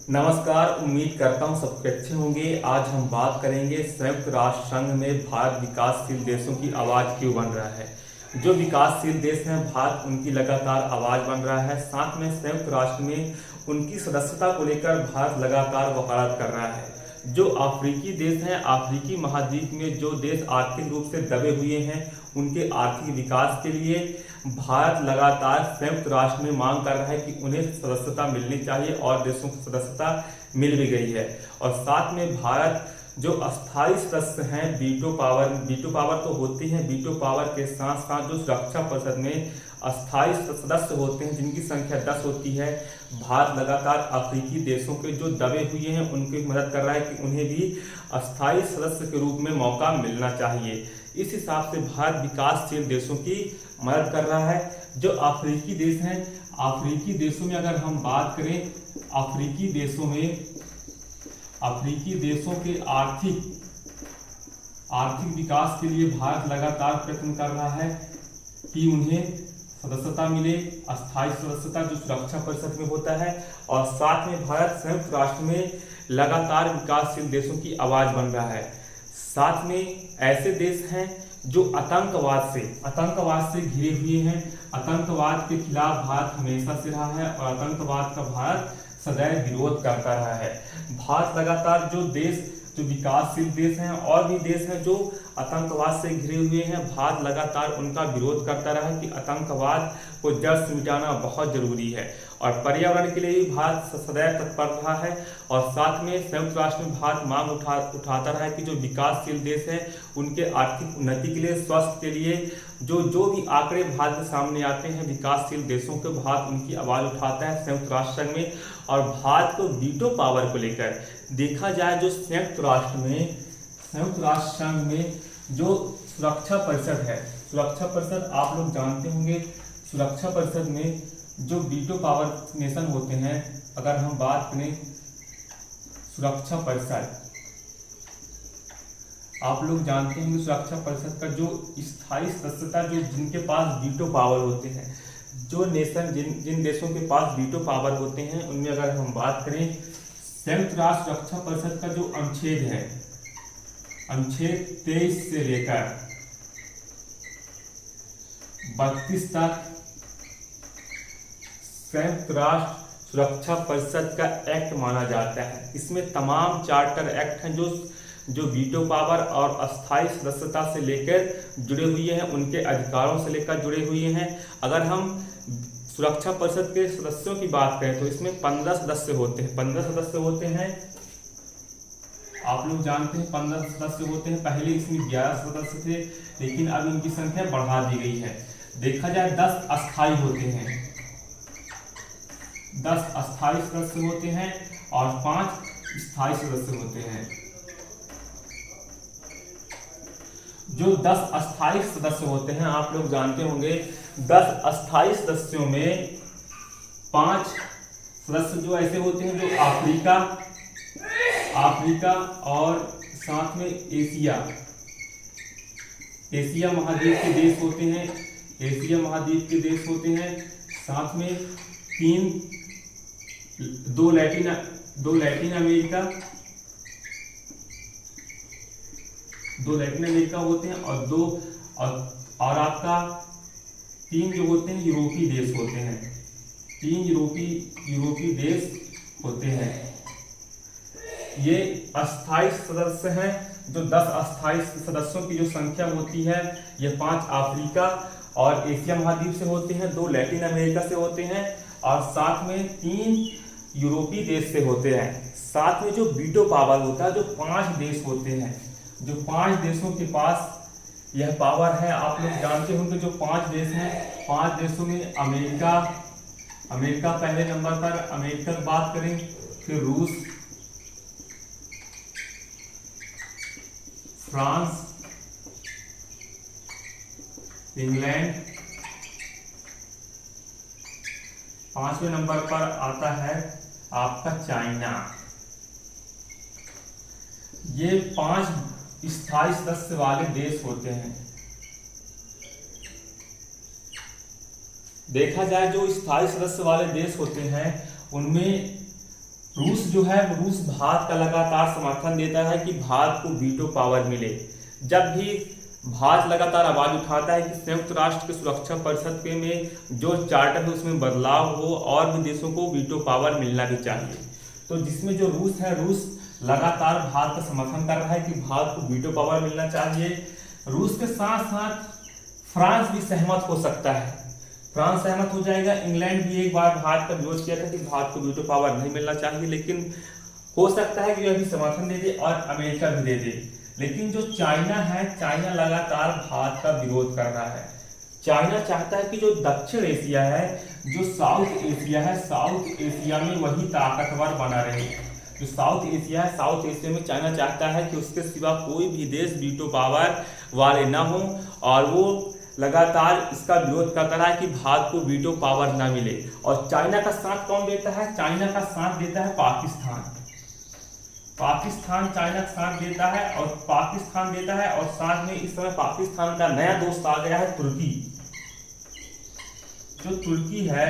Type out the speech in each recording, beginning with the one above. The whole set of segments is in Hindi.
नमस्कार। उम्मीद करता हूँ सबके अच्छे होंगे। आज हम बात करेंगे संयुक्त राष्ट्र संघ में भारत विकासशील देशों की आवाज़ क्यों बन रहा है। जो विकासशील देश हैं भारत उनकी लगातार आवाज़ बन रहा है। साथ में संयुक्त राष्ट्र में उनकी सदस्यता को लेकर भारत लगातार वकालत कर रहा है। जो अफ्रीकी देश हैं, अफ्रीकी महाद्वीप में जो देश आर्थिक रूप से दबे हुए हैं, उनके आर्थिक विकास के लिए भारत लगातार संयुक्त राष्ट्र में मांग कर रहा है कि उन्हें सदस्यता मिलनी चाहिए और देशों को सदस्यता मिल भी गई है। और साथ में भारत जो अस्थायी सदस्य हैं वीटो पावर तो होती है, वीटो पावर के साथ साथ जो सुरक्षा परिषद में अस्थायी सदस्य होते हैं जिनकी संख्या 10 होती है, भारत लगातार अफ्रीकी देशों के जो दबे हुए हैं उनकी मदद कर रहा है कि उन्हें भी अस्थायी सदस्य के रूप में मौका मिलना चाहिए। इस हिसाब से भारत विकासशील देशों की मदद कर रहा है। जो अफ्रीकी देश हैं, अफ्रीकी देशों में अगर हम बात करें, अफ्रीकी देशों के आर्थिक विकास के लिए भारत लगातार प्रयत्न कर रहा है कि उन्हें सदस्यता मिले, अस्थायी सदस्यता जो सुरक्षा परिषद में होता है। और साथ में भारत संयुक्त राष्ट्र में लगातार विकासशील देशों की आवाज़ बन रहा है। साथ में ऐसे देश हैं जो आतंकवाद से घिरे हुए हैं। आतंकवाद के खिलाफ भारत हमेशा से रहा है और आतंकवाद का भारत सदैव विरोध करता रहा है। भारत लगातार जो विकासशील देश हैं और भी देश हैं जो आतंकवाद से घिरे हुए हैं, भारत लगातार उनका विरोध करता रहा है कि आतंकवाद को जड़ से मिटाना बहुत जरूरी है। और पर्यावरण के लिए भी भारत सदैव तत्पर रहा है। और साथ में संयुक्त राष्ट्र में भारत मांग उठाता रहा है कि जो विकासशील देश हैं उनके आर्थिक उन्नति के लिए, स्वास्थ्य के लिए जो भी आंकड़े भारत के सामने आते हैं विकासशील देशों के, भारत उनकी आवाज़ उठाता है संयुक्त राष्ट्र संघ में। और भारत को वीटो पावर को लेकर देखा जाए, जो संयुक्त राष्ट्र संघ में जो सुरक्षा परिषद आप लोग जानते होंगे, सुरक्षा परिषद में जो वीटो पावर नेशन होते हैं, अगर हम बात करें सुरक्षा परिषद, आप लोग जानते होंगे सुरक्षा परिषद का जो स्थायी सदस्यता जो जिनके पास वीटो पावर होते हैं, जो नेशन जिन देशों के पास वीटो पावर होते हैं, उनमें अगर हम बात करें संयुक्त राष्ट्र सुरक्षा परिषद का जो अनुच्छेद है, अनुच्छेद 23 से लेकर 32 तक संयुक्त राष्ट्र सुरक्षा परिषद का एक्ट माना जाता है। इसमें तमाम चार्टर एक्ट हैं जो वीटो पावर और अस्थायी सदस्यता से लेकर जुड़े हुए हैं, उनके अधिकारों से लेकर जुड़े हुए हैं। अगर हम सुरक्षा परिषद के सदस्यों की बात करें तो इसमें 15 सदस्य होते हैं। आप लोग जानते हैं 15 सदस्य होते हैं। पहले इसमें 11 सदस्य थे, लेकिन अब इनकी संख्या बढ़ा दी गई है। देखा जाए 10 अस्थायी होते हैं, 10 अस्थायी सदस्य होते हैं और 5 स्थायी सदस्य होते हैं। जो 10 अस्थायी सदस्य होते हैं, आप लोग जानते होंगे 10 अस्थायी सदस्यों में 5 सदस्य जो ऐसे होते हैं जो अफ्रीका और साथ में एशिया महाद्वीप के देश होते हैं। साथ में 2 लैटिन अमेरिका होते हैं और आपका 3 जो होते हैं यूरोपीय देश होते हैं। 3 यूरोपीय देश होते हैं। ये अस्थायी सदस्य हैं। जो 10 अस्थायी सदस्यों की जो संख्या होती है, ये 5 अफ्रीका और एशिया महाद्वीप से होते हैं, 2 लैटिन अमेरिका से होते हैं और साथ में 3 यूरोपीय देश से होते हैं। साथ में जो वीटो पावर होता है, जो 5 देश होते हैं, जो 5 देशों के पास यह पावर है, आप लोग जानते होंगे जो 5 देश हैं, 5 देशों में अमेरिका पहले नंबर पर, अमेरिका की बात करें, फिर रूस, फ्रांस, इंग्लैंड, 5वें नंबर पर आता है आपका चाइना। ये 5 स्थायी सदस्य वाले देश होते हैं। देखा जाए जो स्थायी सदस्य वाले देश होते हैं उनमें रूस जो है रूस भारत का लगातार समर्थन देता है कि भारत को वीटो पावर मिले। जब भी भारत लगातार आवाज उठाता है कि संयुक्त राष्ट्र की सुरक्षा परिषद के में जो चार्टर है उसमें बदलाव हो और भी देशों को वीटो पावर मिलना भी चाहिए। तो जिसमें जो रूस है, रूस लगातार भारत का समर्थन कर रहा है कि भारत को वीटो पावर मिलना चाहिए। रूस के साथ साथ फ्रांस भी सहमत हो सकता है, फ्रांस सहमत हो जाएगा। इंग्लैंड भी एक बार भारत का विरोध किया था कि भारत को वीटो पावर नहीं मिलना चाहिए, लेकिन हो सकता है कि वह भी समर्थन दे दे और अमेरिका भी दे दे। लेकिन जो चाइना है, चाइना लगातार भारत का विरोध कर रहा है। चाइना चाहता है कि जो दक्षिण एशिया है, जो साउथ एशिया है, साउथ एशिया में वही ताकतवर बना रहे। जो साउथ एशिया है, साउथ एशिया में चाइना चाहता है कि उसके सिवा कोई भी देश वीटो पावर वाले ना हो, और वो लगातार इसका विरोध करता रहा है कि भारत को वीटो पावर ना मिले। और चाइना का साथ कौन देता है? चाइना का साथ देता है पाकिस्तान। पाकिस्तान चाइना का साथ देता है और पाकिस्तान देता है, और साथ में इस समय पाकिस्तान का नया दोस्त आ गया है तुर्की। जो तुर्की है,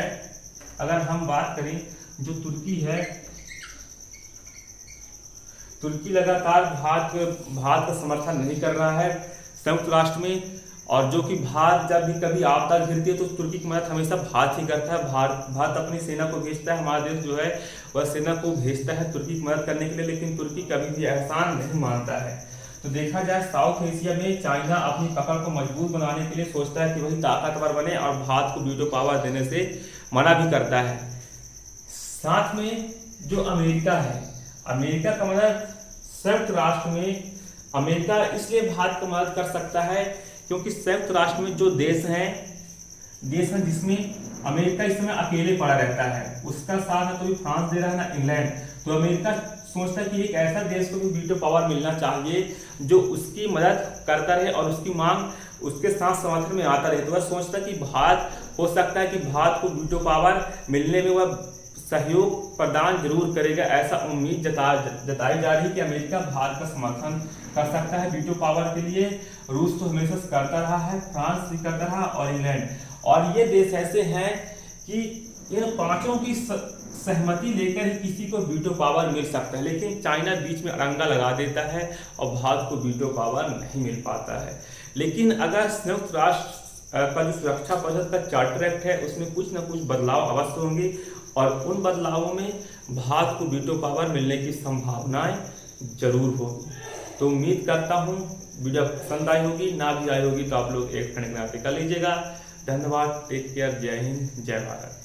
अगर हम बात करें, जो तुर्की है, तुर्की लगातार भारत का समर्थन नहीं कर रहा है संयुक्त राष्ट्र में। और जो कि भारत जब भी कभी आपदा घिरती है तो तुर्की की मदद हमेशा भारत ही करता है। भारत अपनी सेना को भेजता है, हमारा देश जो है वह सेना को भेजता है तुर्की की मदद करने के लिए, लेकिन तुर्की कभी भी एहसान नहीं मानता है। तो देखा जाए साउथ एशिया में चाइना अपनी पकड़ को मजबूत बनाने के लिए सोचता है कि वही ताकतवर बने और भारत को वीटो पावर देने से मना भी करता है। साथ में जो अमेरिका है, अमेरिका का मदद संयुक्त राष्ट्र में अमेरिका इसलिए भारत को मदद कर सकता है क्योंकि संयुक्त राष्ट्र में जो देश हैं जिसमें अमेरिका इस समय अकेले पड़ा रहता है, उसका साथ ना तो भी फ्रांस दे रहा है ना इंग्लैंड। तो अमेरिका सोचता है कि एक ऐसा देश को भी वीटो पावर मिलना चाहिए जो उसकी मदद करता रहे और उसकी मांग उसके साथ समर्थन में आता रहे। तो वह सोचता है कि भारत हो सकता है कि भारत को वीटो पावर मिलने में वह सहयोग प्रदान जरूर करेगा। ऐसा उम्मीद जताई जा रही है कि अमेरिका भारत का समर्थन कर सकता है वीटो पावर के लिए। रूस तो हमेशा से करता रहा है, फ्रांस भी करता रहा और इंग्लैंड। और ये देश ऐसे हैं कि इन पांचों की सहमति लेकर ही किसी को वीटो पावर मिल सकता है, लेकिन चाइना बीच में अड़ंगा लगा देता है और भारत को वीटो पावर नहीं मिल पाता है। लेकिन अगर संयुक्त राष्ट्र का जो सुरक्षा परिषद का चार्टर एक्ट है उसमें कुछ न कुछ बदलाव अवश्य होंगे और उन बदलावों में भारत को वीटो पावर मिलने की संभावनाएं जरूर होगी। तो उम्मीद करता हूँ वीडियो पसंद आई होगी, ना भी आई होगी तो आप लोग एक फ्रेंड में कर लीजिएगा। धन्यवाद, टेक केयर, जय हिंद, जय भारत।